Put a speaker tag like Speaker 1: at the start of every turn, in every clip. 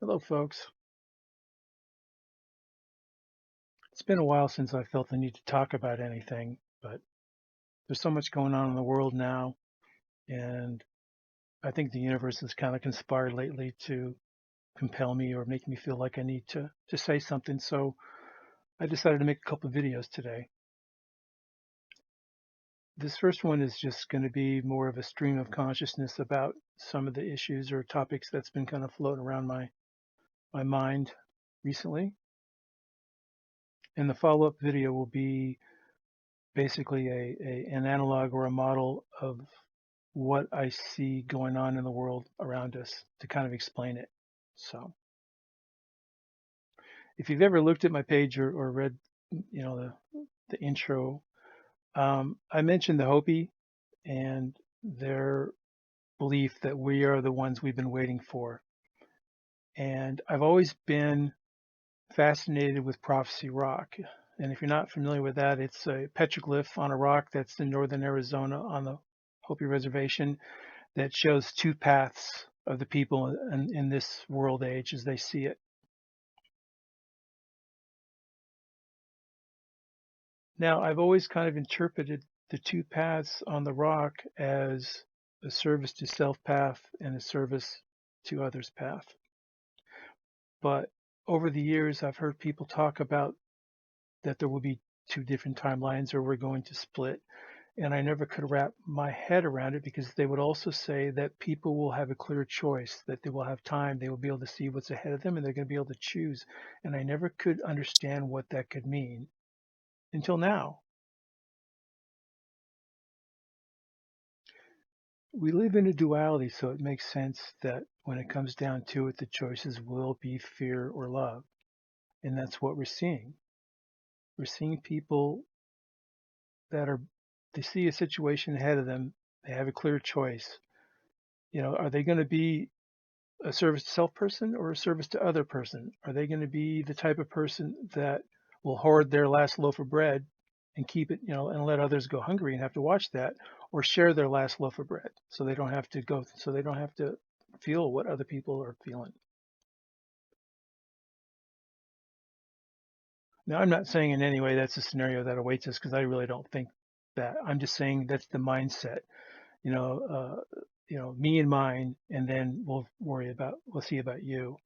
Speaker 1: Hello, folks. It's been a while since I felt the need to talk about anything, but there's so much going on in the world now, and I think the universe has kind of conspired lately to compel me or make me feel like I need to say something. So I decided to make a couple of videos today. This first one is just going to be more of a stream of consciousness about some of the issues or topics that's been kind of floating around my mind recently. And the follow-up video will be basically an analog or a model of what I see going on in the world around us to kind of explain it. So if you've ever looked at my page or read, the intro, I mentioned the Hopi and their belief that we are the ones we've been waiting for. And I've always been fascinated with Prophecy Rock. And if you're not familiar with that, it's a petroglyph on a rock that's in northern Arizona on the Hopi Reservation that shows two paths of the people in this world age as they see it. Now, I've always kind of interpreted the two paths on the rock as a service to self path and a service to others path. But over the years, I've heard people talk about that there will be two different timelines or we're going to split. And I never could wrap my head around it because they would also say that people will have a clear choice, that they will have time, they will be able to see what's ahead of them, and they're going to be able to choose. And I never could understand what that could mean until now. We live in a duality, so it makes sense that when it comes down to it, the choices will be fear or love. And that's what we're seeing. We're seeing people that they see a situation ahead of them, they have a clear choice. Are they going to be a service to self person or a service to other person? Are they going to be the type of person that will hoard their last loaf of bread and keep it, and let others go hungry and have to watch that, or share their last loaf of bread so they don't have to feel what other people are feeling? Now, I'm not saying in any way that's a scenario that awaits us because I really don't think that. I'm just saying that's the mindset. You know, me and mine, and then we'll see about you.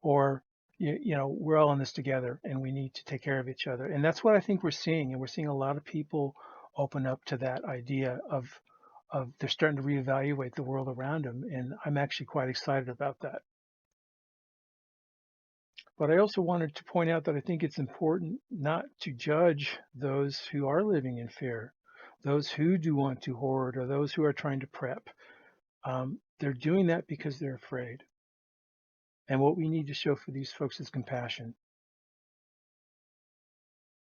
Speaker 1: Or we're all in this together and we need to take care of each other, and that's what I think we're seeing. And we're seeing a lot of people open up to that idea of they're starting to reevaluate the world around them, and I'm actually quite excited about that. But I also wanted to point out that I think it's important not to judge those who are living in fear, those who do want to hoard, or those who are trying to prep. They're doing that because they're afraid. And what we need to show for these folks is compassion,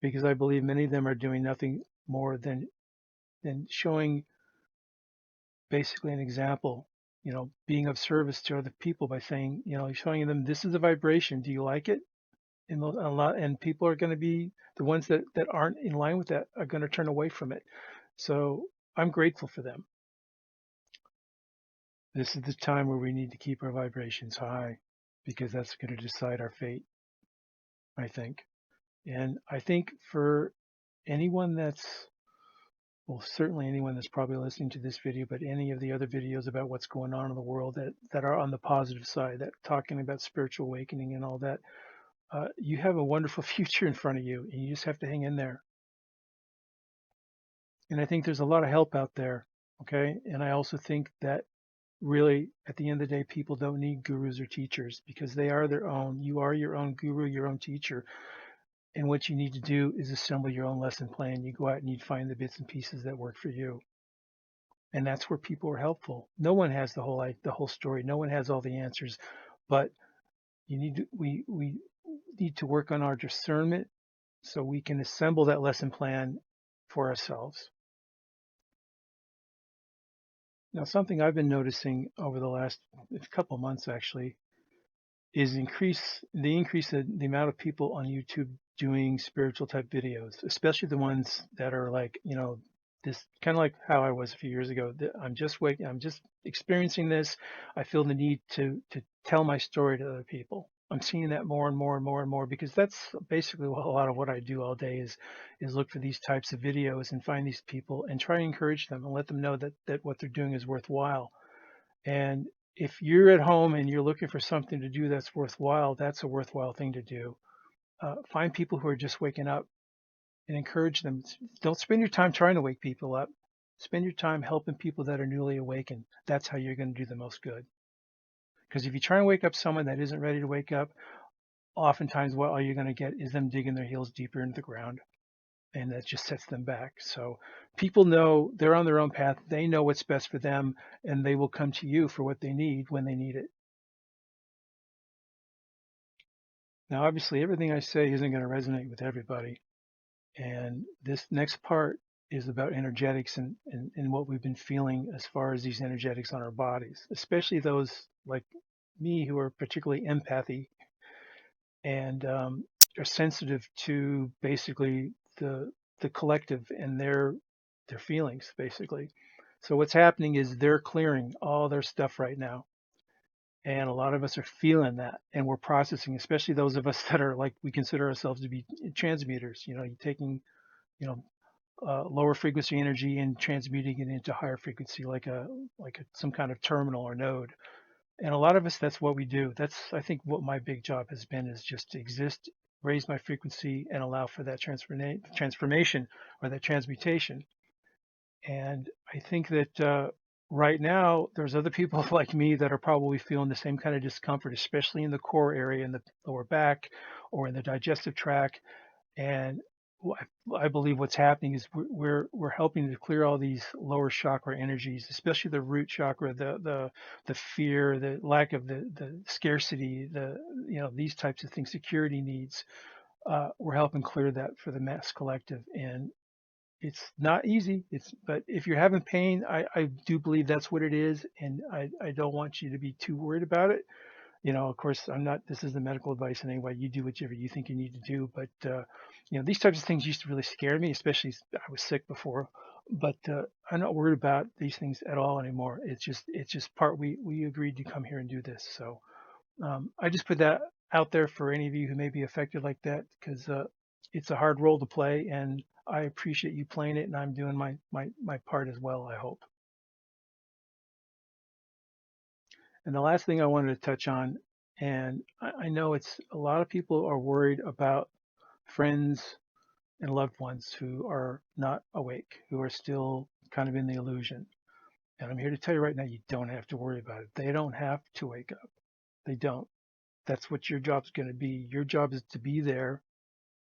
Speaker 1: because I believe many of them are doing nothing more than showing basically an example, being of service to other people by saying, showing them this is a vibration. Do you like it? And and people are going to be the ones that aren't in line with that are going to turn away from it. So I'm grateful for them. This is the time where we need to keep our vibrations high because that's going to decide our fate, I think. And I think for anyone certainly anyone that's probably listening to this video, but any of the other videos about what's going on in the world that are on the positive side, that talking about spiritual awakening and all that, you have a wonderful future in front of you, and you just have to hang in there. And I think there's a lot of help out there, okay? And I also think that really, at the end of the day, people don't need gurus or teachers because they are their own. You are your own guru, your own teacher. And what you need to do is assemble your own lesson plan. You go out and you find the bits and pieces that work for you. And that's where people are helpful. No one has the whole story. No one has all the answers, but we need to work on our discernment so we can assemble that lesson plan for ourselves. Now, something I've been noticing over the last couple of months actually is the increase in the amount of people on YouTube doing spiritual type videos, especially the ones that are like, this kind of like how I was a few years ago. I'm just waking, I'm just experiencing this. I feel the need to tell my story to other people. I'm seeing that more and more and more and more because that's basically a lot of what I do all day is look for these types of videos and find these people and try to encourage them and let them know that what they're doing is worthwhile. And if you're at home and you're looking for something to do that's worthwhile, that's a worthwhile thing to do. Find people who are just waking up and encourage them. Don't spend your time trying to wake people up. Spend your time helping people that are newly awakened. That's how you're going to do the most good. Because if you try and wake up someone that isn't ready to wake up, oftentimes what all you're going to get is them digging their heels deeper into the ground. And that just sets them back. So people know they're on their own path. They know what's best for them, and they will come to you for what they need when they need it. Now, obviously, everything I say isn't going to resonate with everybody. And this next part is about energetics and what we've been feeling as far as these energetics on our bodies, especially those like me who are particularly empathy and are sensitive to basically the collective and their feelings, basically. So what's happening is they're clearing all their stuff right now. And a lot of us are feeling that and we're processing, especially those of us that are like we consider ourselves to be transmuters, you're taking, you know, lower frequency energy and transmuting it into higher frequency, like some kind of terminal or node. And a lot of us, that's what we do. That's I think what my big job has been is just to exist, raise my frequency, and allow for that transformation or that transmutation. And I think that right now there's other people like me that are probably feeling the same kind of discomfort, especially in the core area, in the lower back, or in the digestive tract. And I believe what's happening is we're helping to clear all these lower chakra energies, especially the root chakra, the fear, the lack of the scarcity, these types of things, security needs. We're helping clear that for the mass collective, and it's not easy. But if you're having pain, I do believe that's what it is, and I don't want you to be too worried about it. Of course, I'm not, this isn't medical advice in any way. You do whatever you think you need to do. But, these types of things used to really scare me, especially I was sick before. But I'm not worried about these things at all anymore. It's just part we agreed to come here and do this. So I just put that out there for any of you who may be affected like that because it's a hard role to play. And I appreciate you playing it. And I'm doing my part as well, I hope. And the last thing I wanted to touch on, and I know it's a lot of people are worried about friends and loved ones who are not awake, who are still kind of in the illusion. And I'm here to tell you right now, you don't have to worry about it. They don't have to wake up. They don't. That's what your job's going to be. Your job is to be there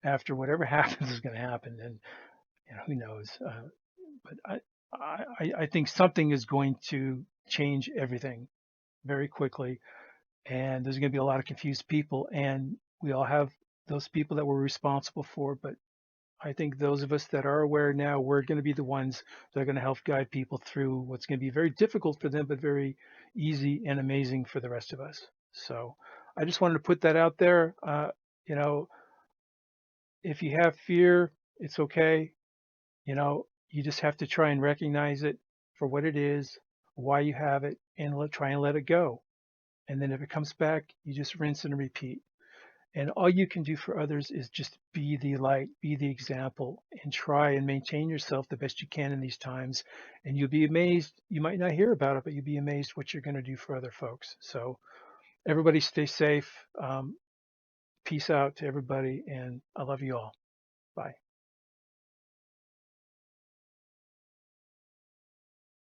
Speaker 1: after whatever happens is going to happen. And who knows? But I think something is going to change everything very quickly, and there's going to be a lot of confused people, and we all have those people that we're responsible for. But I think those of us that are aware now, we're going to be the ones that are going to help guide people through what's going to be very difficult for them, but very easy and amazing for the rest of us. So I just wanted to put that out there. You know, if you have fear, it's okay. You just have to try and recognize it for what it is, why you have it, and try and let it go. And then if it comes back, you just rinse and repeat. And all you can do for others is just be the light, be the example, and try and maintain yourself the best you can in these times. And you'll be amazed. You might not hear about it, but you'll be amazed what you're going to do for other folks. So everybody stay safe. Peace out to everybody. And I love you all. Bye.